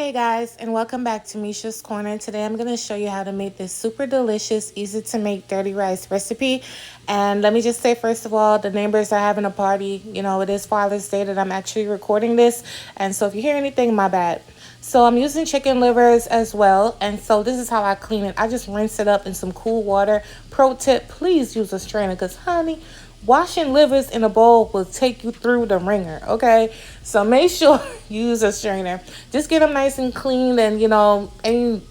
Hey guys, and welcome back to Misha's Corner. Today I'm going to show you how to make this super delicious, easy to make dirty rice recipe. And let me just say, first of all, the neighbors are having a party. You know, it is Father's Day that I'm actually recording this. And so if you hear anything, my bad. So I'm using chicken livers as well. And so this is how I clean it. I just rinse it up in some cool water. Pro tip, please use a strainer because, honey, washing livers in a bowl will take you through the ringer, okay? So make sure you use a strainer. Just get them nice and clean, and any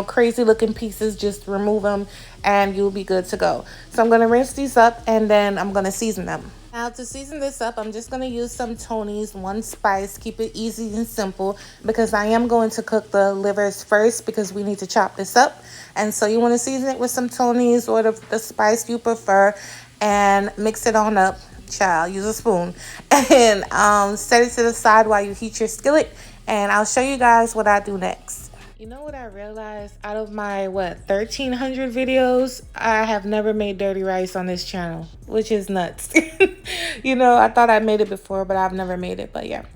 crazy looking pieces, just remove them and you'll be good to go. So I'm going to rinse these up and then I'm going to season them. Now to season this up, I'm just going to use some Tony's, one spice. Keep it easy and simple because I am going to cook the livers first because we need to chop this up. And so you want to season it with some Tony's or the spice you prefer and mix it on up. Child, use a spoon and set it to the side while you heat your skillet, and I'll show you guys what I do next. You know what I realized? Out of my 1,300 videos, I have never made dirty rice on this channel, which is nuts. I thought I made it before, but I've never made it. But yeah.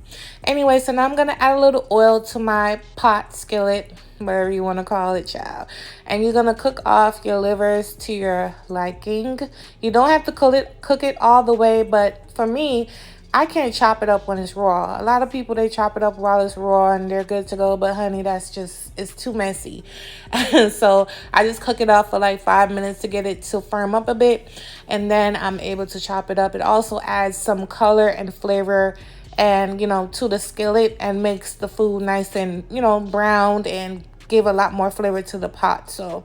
Anyway, so now I'm gonna add a little oil to my pot, skillet, whatever you want to call it, child. And you're gonna cook off your livers to your liking. You don't have to cook it all the way, but for me, I can't chop it up when it's raw. A lot of people, they chop it up while it's raw and they're good to go. But honey, it's too messy. So I just cook it off for like 5 minutes to get it to firm up a bit. And then I'm able to chop it up. It also adds some color and flavor and, to the skillet and makes the food nice and, browned and give a lot more flavor to the pot. So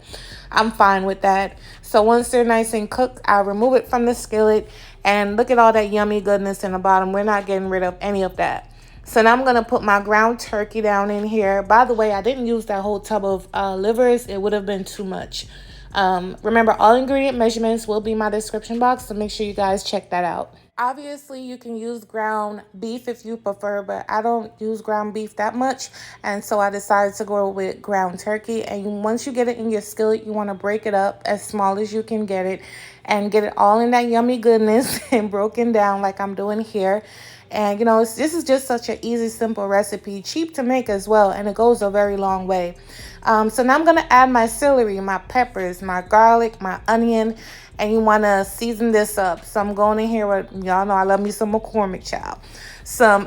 I'm fine with that. So once they're nice and cooked, I'll remove it from the skillet. And look at all that yummy goodness in the bottom. We're not getting rid of any of that. So now I'm going to put my ground turkey down in here. By the way, I didn't use that whole tub of livers. It would have been too much. Remember, all ingredient measurements will be in my description box, so make sure you guys check that out. Obviously, you can use ground beef if you prefer, but I don't use ground beef that much. And so I decided to go with ground turkey. And once you get it in your skillet, you want to break it up as small as you can get it and get it all in that yummy goodness and broken down like I'm doing here. And, this is just such an easy, simple recipe, cheap to make as well, and it goes a very long way. So now I'm going to add my celery, my peppers, my garlic, my onion, and you want to season this up. So I'm going in here with, y'all know I love me some McCormick, child. Some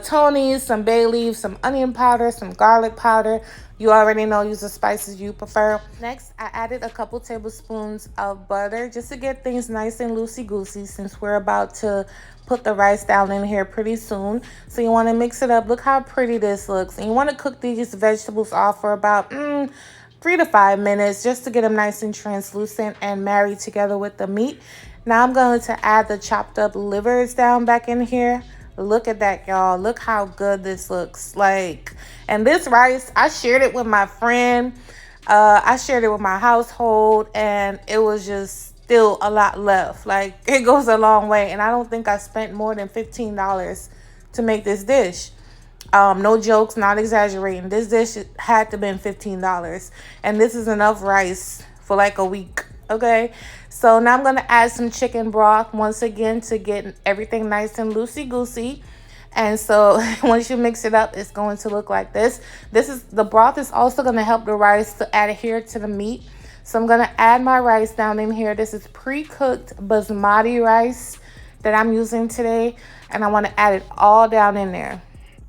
Tony's, some bay leaves, some onion powder, some garlic powder. You already know, use the spices you prefer. Next, I added a couple tablespoons of butter just to get things nice and loosey-goosey since we're about to put the rice down in here pretty soon. So you want to mix it up. Look how pretty this looks. And you want to cook these vegetables off for about 3 to 5 minutes just to get them nice and translucent and married together with the meat. Now I'm going to add the chopped up livers down back in here. Look at that, y'all. Look how good this looks like. And this rice, I shared it with my friend. I shared it with my household, and it was just still a lot left. Like, it goes a long way, and I don't think I spent more than $15 to make this dish. No jokes, not exaggerating. This dish had to have been $15, and this is enough rice for like a week. Okay, so now I'm going to add some chicken broth once again to get everything nice and loosey-goosey. And so once you mix it up, it's going to look like this. The broth is also going to help the rice to adhere to the meat. So I'm going to add my rice down in here. This is pre-cooked basmati rice that I'm using today, and I want to add it all down in there.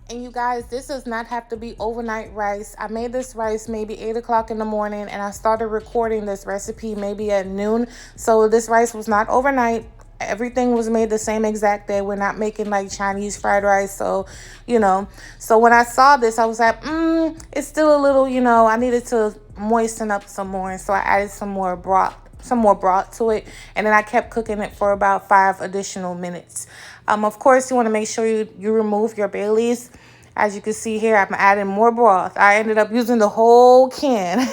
And you guys, this does not have to be overnight rice. I made this rice maybe 8 o'clock in the morning, and I started recording this recipe maybe at noon. So this rice was not overnight. Everything was made the same exact day. We're not making like Chinese fried rice. So, so when I saw this, I was like, it's still a little, I needed to moisten up some more. And so I added some more broth to it, and then I kept cooking it for about 5 additional minutes. Of course, you want to make sure you remove your bay leaves. As you can see here, I'm adding more broth. I ended up using the whole can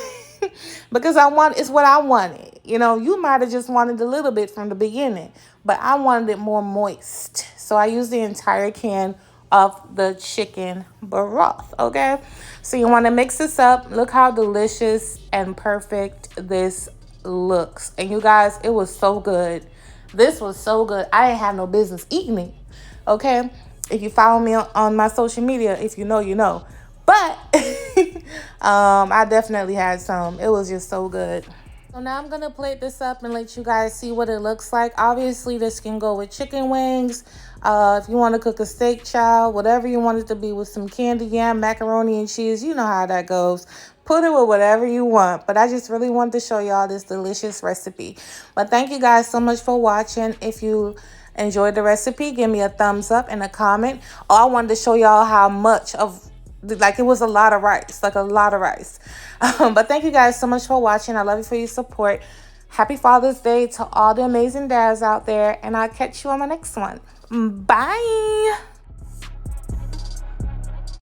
because it's what I wanted. You might have just wanted a little bit from the beginning, but I wanted it more moist. So I used the entire can of the chicken broth, okay? So you want to mix this up. Look how delicious and perfect this looks. And you guys, it was so good. This was so good. I didn't have no business eating it, okay? If you follow me on my social media, if you know, you know. But I definitely had some. It was just so good. So now I'm gonna plate this up and let you guys see what it looks like. Obviously, this can go with chicken wings. If you want to cook a steak chow, whatever you want it to be, with some candy yam, macaroni and cheese, you know how that goes. Put it with whatever you want. But I just really wanted to show y'all this delicious recipe. But thank you guys so much for watching. If you enjoyed the recipe, give me a thumbs up and a comment. Oh, I wanted to show y'all how much of, like, it was a lot of rice, like a lot of rice. But thank you guys so much for watching. I love you for your support. Happy Father's Day to all the amazing dads out there, and I'll catch you on the next one. Bye.